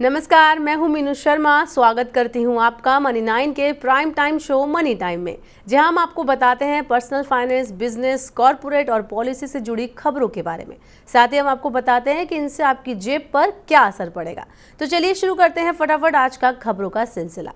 नमस्कार, मैं हूं मीनू शर्मा। स्वागत करती हूं आपका मनी 9 के prime time show money time में, जहां हम आपको बताते हैं पर्सनल फाइनेंस, बिजनेस, कॉर्पोरेट और पॉलिसी से जुड़ी खबरों के बारे में। साथ ही हम आपको बताते हैं कि इनसे आपकी जेब पर क्या असर पड़ेगा। तो चलिए शुरू करते हैं फटाफट आज का खबरों का सिलसिला।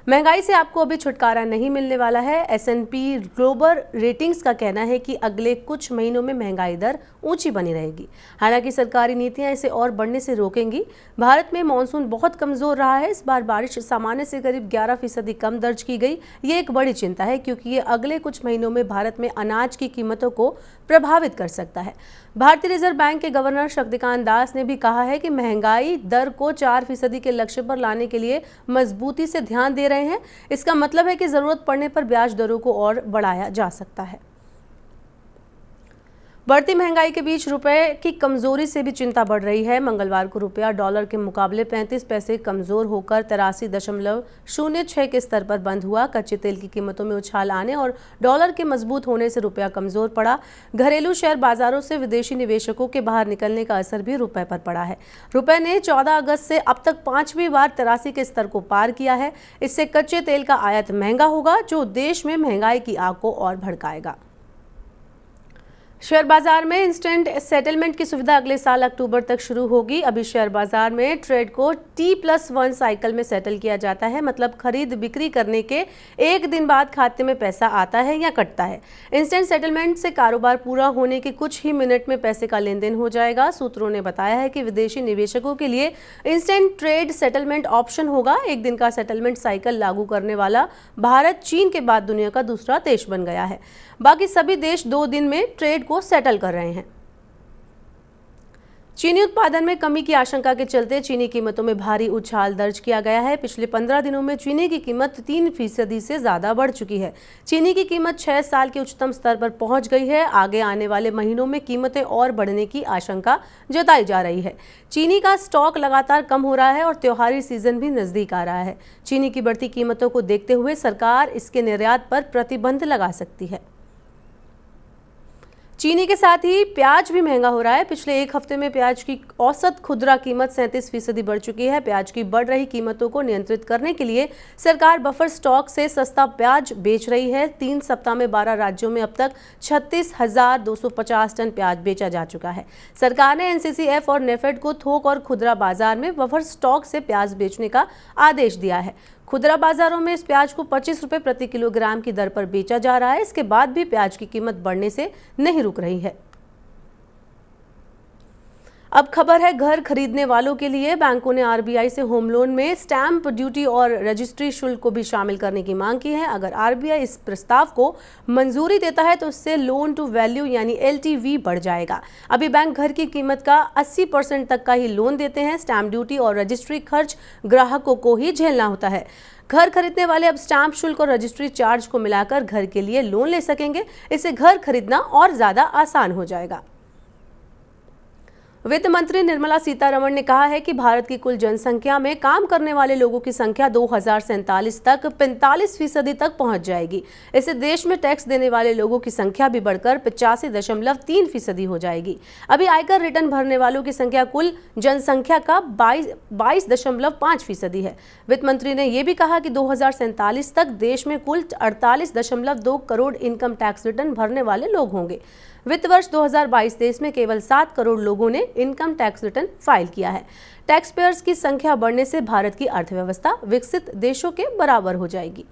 महंगाई से आपको अभी छुटकारा नहीं मिलने वाला है। S&P ग्लोबल रेटिंग्स का कहना है कि अगले कुछ महीनों में महंगाई दर ऊंची बनी रहेगी। हालांकि सरकारी नीतियां इसे और बढ़ने से रोकेंगी। भारत में मानसून बहुत कमजोर रहा है। इस बार बारिश सामान्य से करीब 11% कम दर्ज की गई। ये एक बड़ी चिंता है क्योंकि ये अगले कुछ महीनों में भारत में अनाज की कीमतों को प्रभावित कर सकता है। भारतीय रिजर्व बैंक के गवर्नर शक्तिकांत दास ने भी कहा है कि महंगाई दर को 4% के लक्ष्य पर लाने के लिए मजबूती से ध्यान दे रहे हैं। इसका मतलब है कि जरूरत पड़ने पर ब्याज दरों को और बढ़ाया जा सकता है। बढ़ती महंगाई के बीच रुपए की कमजोरी से भी चिंता बढ़ रही है। मंगलवार को रुपया डॉलर के मुकाबले 35 पैसे कमजोर होकर 83.06 के स्तर पर बंद हुआ। कच्चे तेल की कीमतों में उछाल आने और डॉलर के मजबूत होने से रुपया कमजोर पड़ा। घरेलू शेयर बाजारों से विदेशी निवेशकों के बाहर निकलने का असर भी रुपए पर पड़ा है। रुपए ने 14 अगस्त से अब तक 5वीं बार 83 के स्तर को पार किया है। इससे कच्चे तेल का आयात महंगा होगा, जो देश में महंगाई की आग को और भड़काएगा। शेयर बाजार में इंस्टेंट सेटलमेंट की सुविधा अगले साल अक्टूबर तक शुरू होगी। अभी शेयर बाजार में ट्रेड को T+1 साइकिल में सेटल किया जाता है, मतलब खरीद बिक्री करने के एक दिन बाद खाते में पैसा आता है या कटता है। इंस्टेंट सेटलमेंट से कारोबार पूरा होने के कुछ ही मिनट में पैसे का लेन देन हो जाएगा। सूत्रों ने बताया है कि विदेशी निवेशकों के लिए इंस्टेंट ट्रेड सेटलमेंट ऑप्शन होगा। एक दिन का सेटलमेंट साइकिल लागू करने वाला भारत चीन के बाद दुनिया का दूसरा देश बन गया है। बाकी सभी देश 2 दिन में ट्रेड को सेटल कर रहे हैं। चीनी उत्पादन में कमी की आशंका के चलते चीनी कीमतों में भारी उछाल दर्ज किया गया है। पिछले 15 दिनों में चीनी की कीमत 3% से ज्यादा बढ़ चुकी है। चीनी की कीमत 6 साल के उच्चतम स्तर पर पहुंच गई है। आगे आने वाले महीनों में कीमतें और बढ़ने की आशंका जताई जा रही है। चीनी का स्टॉक लगातार कम हो रहा है और त्योहारी सीजन भी नजदीक आ रहा है। चीनी की बढ़ती कीमतों को देखते हुए सरकार इसके निर्यात पर प्रतिबंध लगा सकती है। चीनी के साथ ही प्याज भी महंगा हो रहा है। पिछले एक हफ्ते में प्याज की औसत खुदरा कीमत 37% बढ़ चुकी है। प्याज की बढ़ रही कीमतों को नियंत्रित करने के लिए सरकार बफर स्टॉक से सस्ता प्याज बेच रही है। 3 सप्ताह में 12 राज्यों में अब तक 36,250 टन प्याज बेचा जा चुका है। सरकार ने NCCF और नेफेड को थोक और खुदरा बाजार में बफर स्टॉक से प्याज बेचने का आदेश दिया है। खुदरा बाजारों में इस प्याज को 25 रुपये प्रति किलोग्राम की दर पर बेचा जा रहा है। इसके बाद भी प्याज की कीमत बढ़ने से नहीं रुक रही है। अब खबर है घर खरीदने वालों के लिए। बैंकों ने RBI से होम लोन में स्टैंप ड्यूटी और रजिस्ट्री शुल्क को भी शामिल करने की मांग की है। अगर RBI इस प्रस्ताव को मंजूरी देता है तो इससे लोन टू वैल्यू यानी LTV बढ़ जाएगा। अभी बैंक घर की कीमत का 80% तक का ही लोन देते हैं। स्टैंप ड्यूटी और रजिस्ट्री खर्च ग्राहकों को ही झेलना होता है। घर खरीदने वाले अब स्टैंप शुल्क और रजिस्ट्री चार्ज को मिलाकर घर के लिए लोन ले सकेंगे। इससे घर खरीदना और ज्यादा आसान हो जाएगा। वित्त मंत्री निर्मला सीतारमण ने कहा है कि भारत की कुल जनसंख्या में काम करने वाले लोगों की संख्या 2047 तक 45% तक पहुंच जाएगी। इससे देश में टैक्स देने वाले लोगों की संख्या भी बढ़कर 85.3% हो जाएगी। अभी आयकर रिटर्न भरने वालों की संख्या कुल जनसंख्या का 22.5% है। वित्त मंत्री ने यह भी कहा कि 2047 तक देश में कुल 48.2 करोड़ इनकम टैक्स रिटर्न भरने वाले लोग होंगे। वित्त वर्ष 2022-23 में केवल 7 करोड़ लोगों ने इनकम टैक्स रिटर्न फाइल किया है। टैक्स पेयर्स की संख्या बढ़ने से भारत की अर्थव्यवस्था विकसित देशों के बराबर हो जाएगी।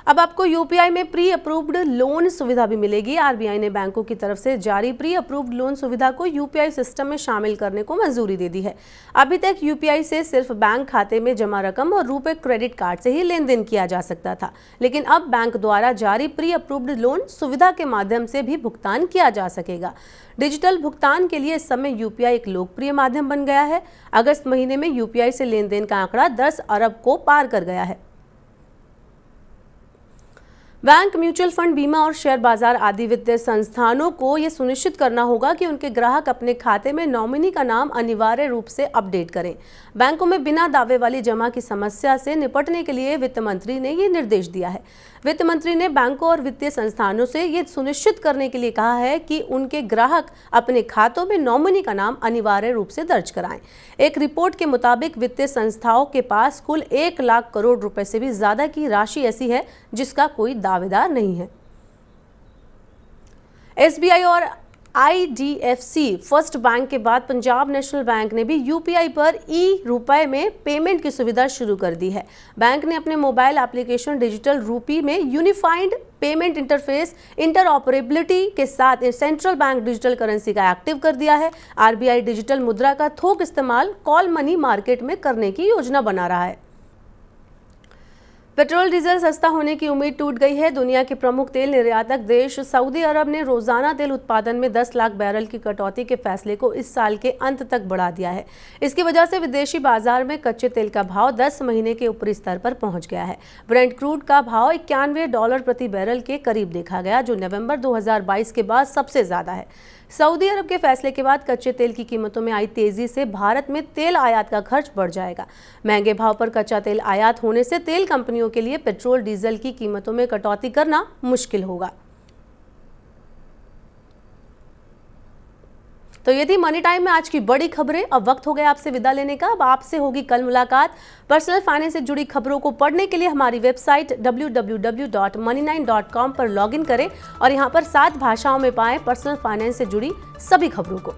अब आपको UPI में प्री अप्रूव्ड लोन सुविधा भी मिलेगी। RBI ने बैंकों की तरफ से जारी प्री अप्रूव्ड लोन सुविधा को UPI सिस्टम में शामिल करने को मंजूरी दे दी है। अभी तक UPI से सिर्फ बैंक खाते में जमा रकम और रुपए क्रेडिट कार्ड से ही लेन देन किया जा सकता था, लेकिन अब बैंक द्वारा जारी प्री अप्रूव्ड लोन सुविधा के माध्यम से भी भुगतान किया जा सकेगा। डिजिटल भुगतान के लिए इस समय UPI एक लोकप्रिय माध्यम बन गया है। अगस्त महीने में UPI से लेन देन का आंकड़ा 10 अरब को पार कर गया है। बैंक, म्यूचुअल फंड, बीमा और शेयर बाजार आदि वित्तीय संस्थानों को यह सुनिश्चित करना होगा कि उनके ग्राहक अपने खाते में नॉमिनी का नाम अनिवार्य रूप से अपडेट करें। बैंकों में बिना दावे वाली जमा की समस्या से निपटने के लिए वित्त मंत्री ने ये निर्देश दिया है। वित्त मंत्री ने बैंकों और वित्तीय संस्थानों से ये सुनिश्चित करने के लिए कहा है कि उनके ग्राहक अपने खातों में नॉमिनी का नाम अनिवार्य रूप से दर्ज कराएं। एक रिपोर्ट के मुताबिक वित्तीय संस्थाओं के पास कुल 1 लाख करोड़ रुपए से भी ज्यादा की राशि ऐसी है जिसका कोई दावेदार नहीं है। एसबीआई और आईडीएफसी फर्स्ट बैंक के बाद पंजाब नेशनल बैंक ने भी यूपीआई पर रुपए में पेमेंट की सुविधा शुरू कर दी है। बैंक ने अपने मोबाइल एप्लीकेशन डिजिटल रूपी में यूनिफाइड पेमेंट इंटरफेस इंटरऑपरेबिलिटी के साथ सेंट्रल बैंक डिजिटल करेंसी का एक्टिव कर दिया है। आरबीआई डिजिटल मुद्रा का थोक इस्तेमाल कॉल मनी मार्केट में करने की योजना बना रहा है। पेट्रोल डीजल सस्ता होने की उम्मीद टूट गई है। दुनिया के प्रमुख तेल निर्यातक देश सऊदी अरब ने रोजाना तेल उत्पादन में 10 लाख बैरल की कटौती के फैसले को इस साल के अंत तक बढ़ा दिया है। इसकी वजह से विदेशी बाजार में कच्चे तेल का भाव 10 महीने के ऊपरी स्तर पर पहुंच गया है। ब्रेंट क्रूड का भाव $91 प्रति बैरल के करीब देखा गया, जो नवंबर 2022 के बाद सबसे ज्यादा है। सऊदी अरब के फैसले के बाद कच्चे तेल की कीमतों में आई तेजी से भारत में तेल आयात का खर्च बढ़ जाएगा। महंगे भाव पर कच्चा तेल आयात होने से तेल कंपनियों के लिए पेट्रोल डीजल की कीमतों में कटौती करना मुश्किल होगा। तो ये थी मनी टाइम में आज की बड़ी खबरें। अब वक्त हो गया आपसे विदा लेने का। अब आपसे होगी कल मुलाकात। पर्सनल फाइनेंस से जुड़ी खबरों को पढ़ने के लिए हमारी वेबसाइट www.money9.com पर लॉगिन करें और यहाँ पर 7 भाषाओं में पाएं पर्सनल फाइनेंस से जुड़ी सभी खबरों को।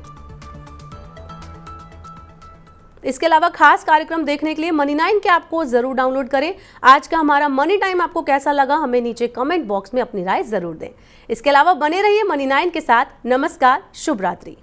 इसके अलावा खास कार्यक्रम देखने के लिए मनी9 के ऐप को जरूर डाउनलोड करें। आज का हमारा मनी टाइम आपको कैसा लगा, हमें नीचे कमेंट बॉक्स में अपनी राय जरूर दें। इसके अलावा बने रहिए मनी9 के साथ। नमस्कार, शुभ रात्रि।